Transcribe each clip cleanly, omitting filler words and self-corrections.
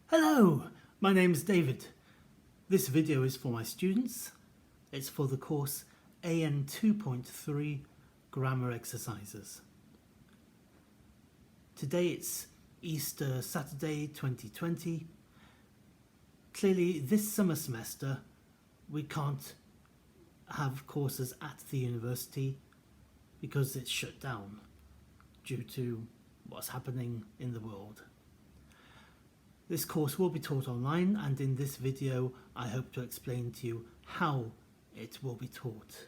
Hello, my name is David. This video is for my students. It's for the course AN 2.3 Grammar Exercises. Today it's Easter Saturday 2020. Clearly this summer semester we can't have courses at the university because it's shut down due to what's happening in the world. This course will be taught online, and in this video I hope to explain to you how it will be taught.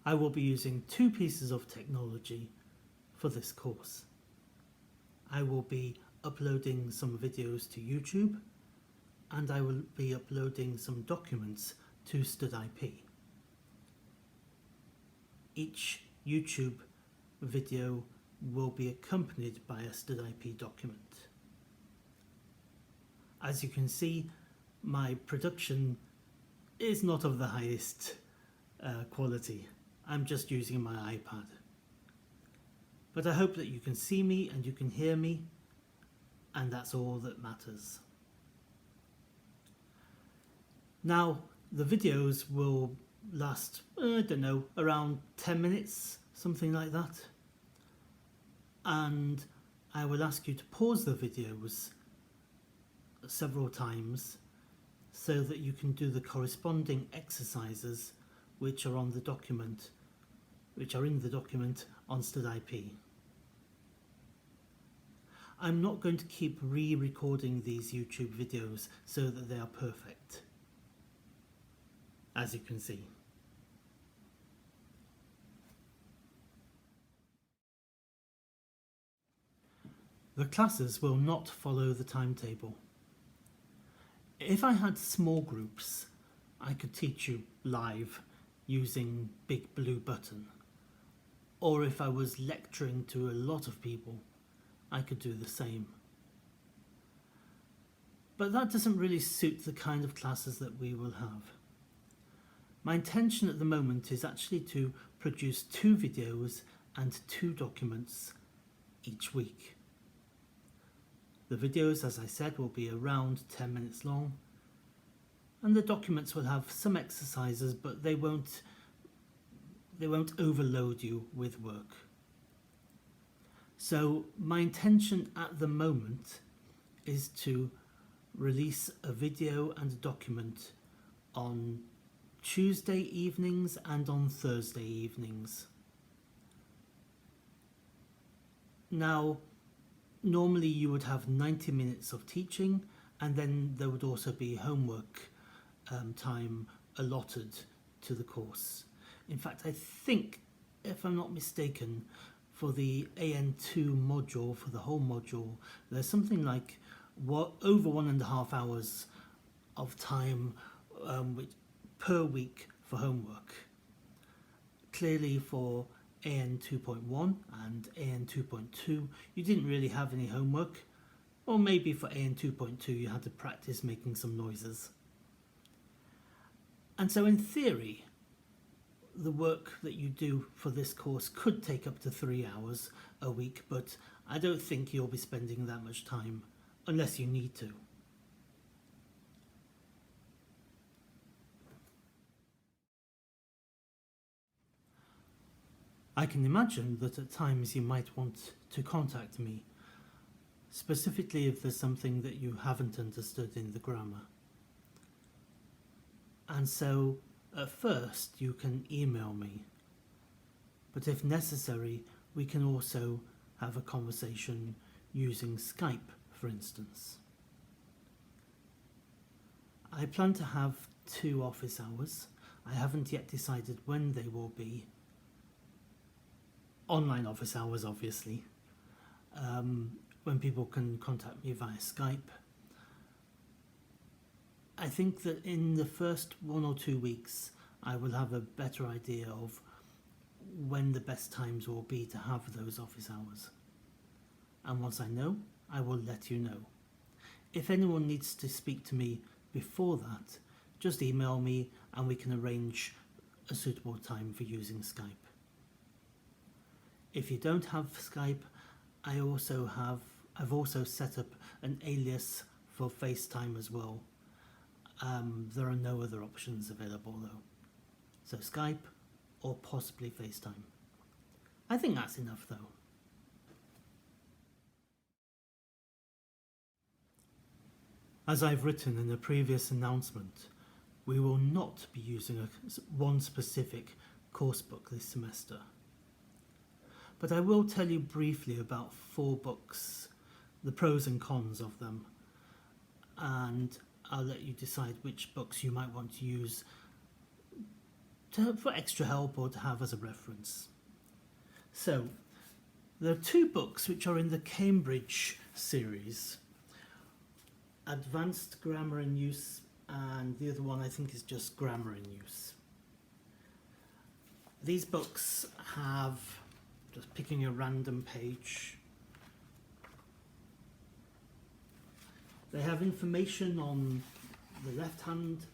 I will be using two pieces of technology for this course. I will be uploading some videos to YouTube, and I will be uploading some documents to StudIP. Each YouTube video will be accompanied by a StudIP document. As you can see, my production is not of the highest quality. I'm just using my iPad. But I hope that you can see me and you can hear me, and that's all that matters. Now, the videos will last, around 10 minutes, something like that. And I will ask you to pause the videos several times so that you can do the corresponding exercises which are in the document on StudIP. I'm not going to keep re-recording these YouTube videos so that they are perfect, as you can see. The classes will not follow the timetable. If I had small groups, I could teach you live using Big Blue Button. Or if I was lecturing to a lot of people, I could do the same. But that doesn't really suit the kind of classes that we will have. My intention at the moment is actually to produce 2 videos and 2 documents each week. The videos, as I said, will be around 10 minutes long, and the documents will have some exercises, but they won't overload you with work. So my intention at the moment is to release a video and a document on Tuesday evenings and on Thursday evenings. Now, normally you would have 90 minutes of teaching, and then there would also be homework time allotted to the course. In fact, I think, if I'm not mistaken, for the AN2 module, for the whole module, there's something like over 1.5 hours of time per week for homework. Clearly for AN 2.1 and AN 2.2 you didn't really have any homework, or maybe for AN 2.2 you had to practice making some noises. And so in theory, the work that you do for this course could take up to 3 hours a week, but I don't think you'll be spending that much time unless you need to. I can imagine that at times you might want to contact me, specifically if there's something that you haven't understood in the grammar. And so, at first, you can email me, but if necessary, we can also have a conversation using Skype, for instance. I plan to have 2 office hours. I haven't yet decided when they will be. Online office hours, obviously, when people can contact me via Skype. I think that in the first 1 or 2 weeks I will have a better idea of when the best times will be to have those office hours. And once I know, I will let you know. If anyone needs to speak to me before that, just email me and we can arrange a suitable time for using Skype. If you don't have Skype, I've also set up an alias for FaceTime as well. There are no other options available though. So Skype or possibly FaceTime. I think that's enough though. As I've written in a previous announcement, we will not be using one specific course book this semester. But I will tell you briefly about 4 books, the pros and cons of them, and I'll let you decide which books you might want to use for extra help or to have as a reference. So, there are 2 books which are in the Cambridge series, Advanced Grammar in Use, and the other one I think is just Grammar in Use. These books have, just picking a random page, they have information on the left-hand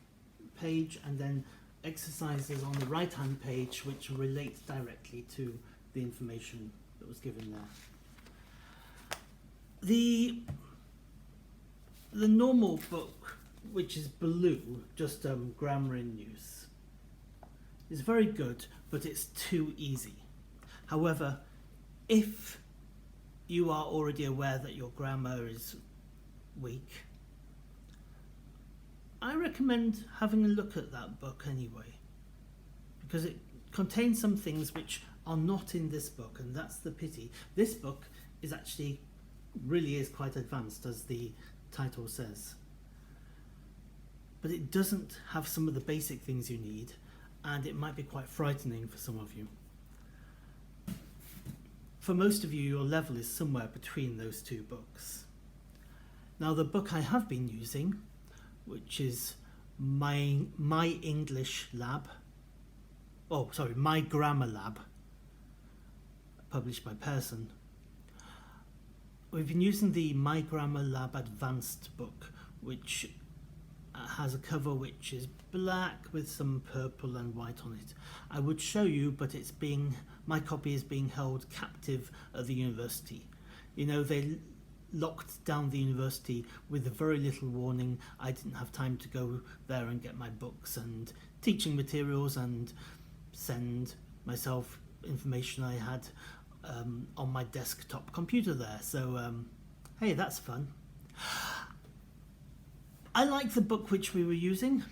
page and then exercises on the right-hand page which relate directly to the information that was given there. The normal book, which is blue, just Grammar in Use, is very good, but it's too easy. However, if you are already aware that your grammar is weak, I recommend having a look at that book anyway, because it contains some things which are not in this book, and that's the pity. This book is actually really is quite advanced, as the title says, but it doesn't have some of the basic things you need, and it might be quite frightening for some of you. For most of you, your level is somewhere between those 2 books. Now, the book I have been using, which is My English Lab, My Grammar Lab, published by Pearson. We've been using the My Grammar Lab Advanced book, which has a cover which is black with some purple and white on it. I would show you, but my copy is being held captive at the university. You know, they locked down the university with very little warning. I didn't have time to go there and get my books and teaching materials and send myself information I had on my desktop computer there. So, hey, that's fun. I like the book which we were using,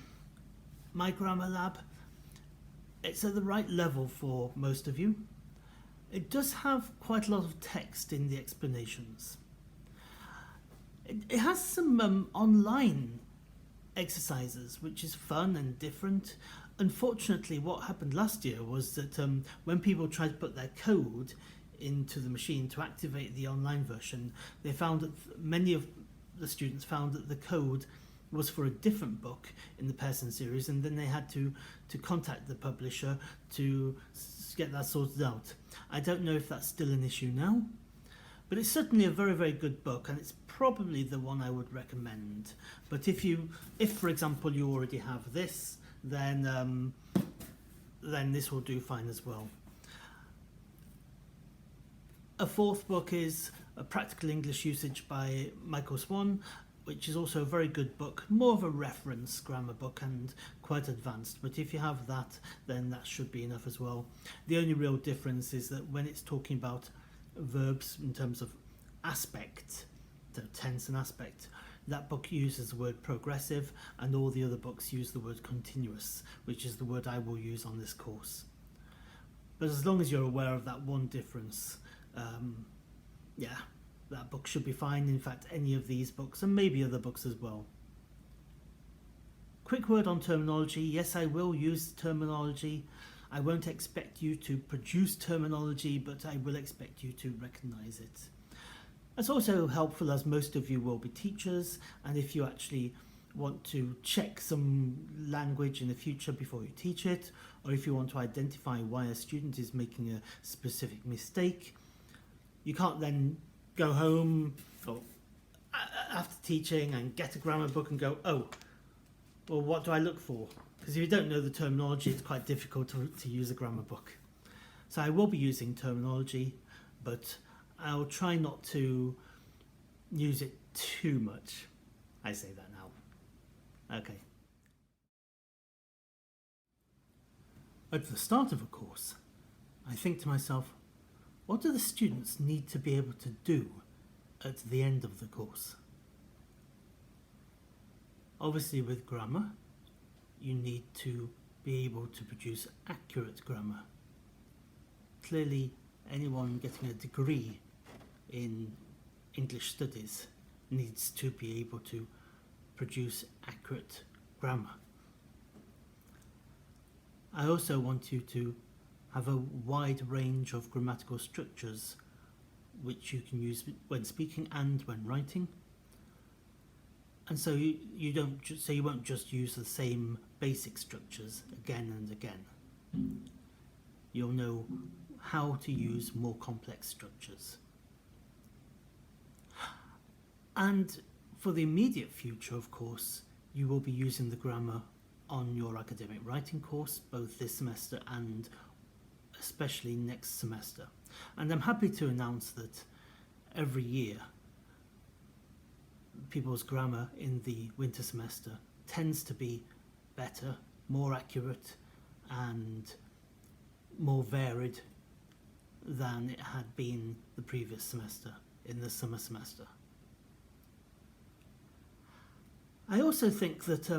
My Grammar Lab. It's at the right level for most of you. It does have quite a lot of text in the explanations. It has some online exercises, which is fun and different. Unfortunately, what happened last year was that when people tried to put their code into the machine to activate the online version, they found that many of the students found that the code was for a different book in the Pearson series, and then they had to contact the publisher to get that sorted out. I don't know if that's still an issue now, but it's certainly a very, very good book, and it's probably the one I would recommend. But if for example, you already have this, then this will do fine as well. A 4th book is A Practical English Usage by Michael Swan, which is also a very good book, more of a reference grammar book and quite advanced. But if you have that, then that should be enough as well. The only real difference is that when it's talking about verbs in terms of aspect, so tense and aspect, that book uses the word progressive, and all the other books use the word continuous, which is the word I will use on this course. But as long as you're aware of that one difference, that book should be fine. In fact, any of these books, and maybe other books as well. Quick word on terminology. Yes, I will use terminology. I won't expect you to produce terminology, but I will expect you to recognise it. It's also helpful, as most of you will be teachers, and if you actually want to check some language in the future before you teach it, or if you want to identify why a student is making a specific mistake, you can't then go home or after teaching and get a grammar book and go, oh, well, what do I look for? Because if you don't know the terminology, it's quite difficult to use a grammar book. So I will be using terminology, but I'll try not to use it too much. I say that now. Okay. At the start of a course, I think to myself, what do the students need to be able to do at the end of the course? Obviously with grammar, you need to be able to produce accurate grammar. Clearly, anyone getting a degree in English studies needs to be able to produce accurate grammar. I also want you to have a wide range of grammatical structures which you can use when speaking and when writing. And so you won't just use the same basic structures again and again. You'll know how to use more complex structures. And for the immediate future, of course, you will be using the grammar on your academic writing course, both this semester and especially next semester. And I'm happy to announce that every year people's grammar in the winter semester tends to be better, more accurate and more varied than it had been the previous semester in the summer semester. I also think that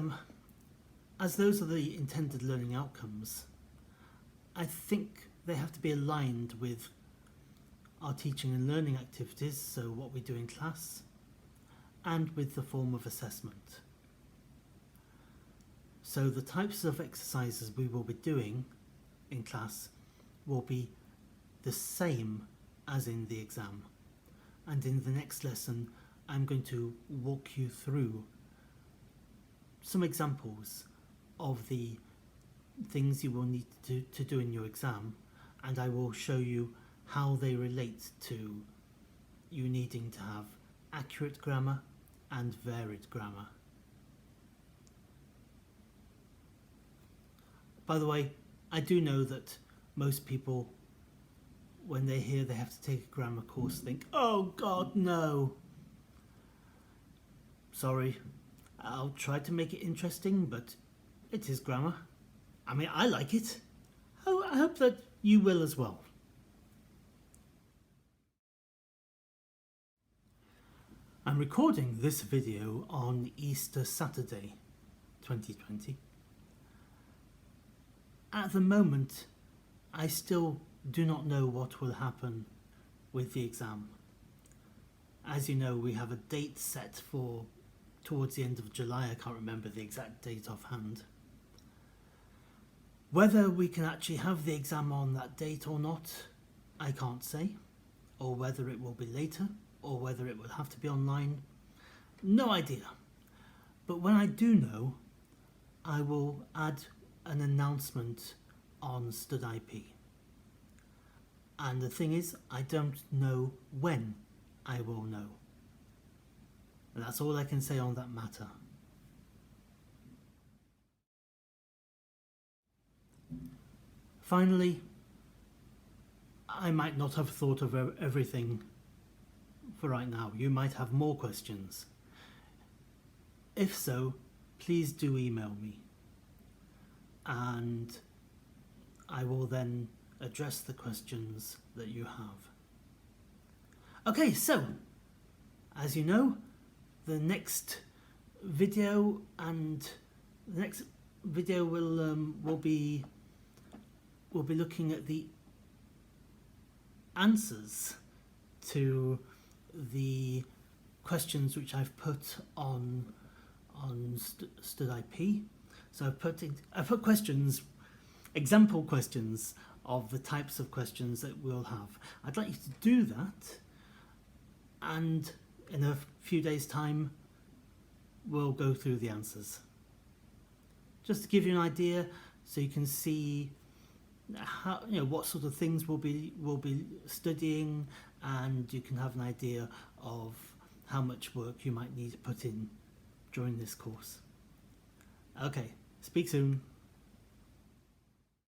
as those are the intended learning outcomes, I think they have to be aligned with our teaching and learning activities, so what we do in class, and with the form of assessment. So the types of exercises we will be doing in class will be the same as in the exam. And in the next lesson, I'm going to walk you through some examples of the things you will need to do in your exam, and I will show you how they relate to you needing to have accurate grammar and varied grammar. By the way, I do know that most people, when they hear they have to take a grammar course, think, oh God, no. Sorry, I'll try to make it interesting, but it is grammar. I mean, I like it. I hope that you will as well. I'm recording this video on Easter Saturday 2020. At the moment, I still do not know what will happen with the exam. As you know, we have a date set for towards the end of July. I can't remember the exact date offhand. Whether we can actually have the exam on that date or not, I can't say, or whether it will be later, or whether it will have to be online, no idea. But when I do know, I will add an announcement on StudIP. And the thing is, I don't know when I will know. And that's all I can say on that matter. Finally, I might not have thought of everything for right now. You might have more questions. If so, please do email me, and I will then address the questions that you have. Okay, so as you know, the next video will be looking at the answers to the questions which I've put on StudIP. So I've put questions, example questions of the types of questions that we'll have. I'd like you to do that, and in a few days' time we'll go through the answers. Just to give you an idea, so you can see how, what sort of things we'll be studying, and you can have an idea of how much work you might need to put in during this course. Okay, speak soon.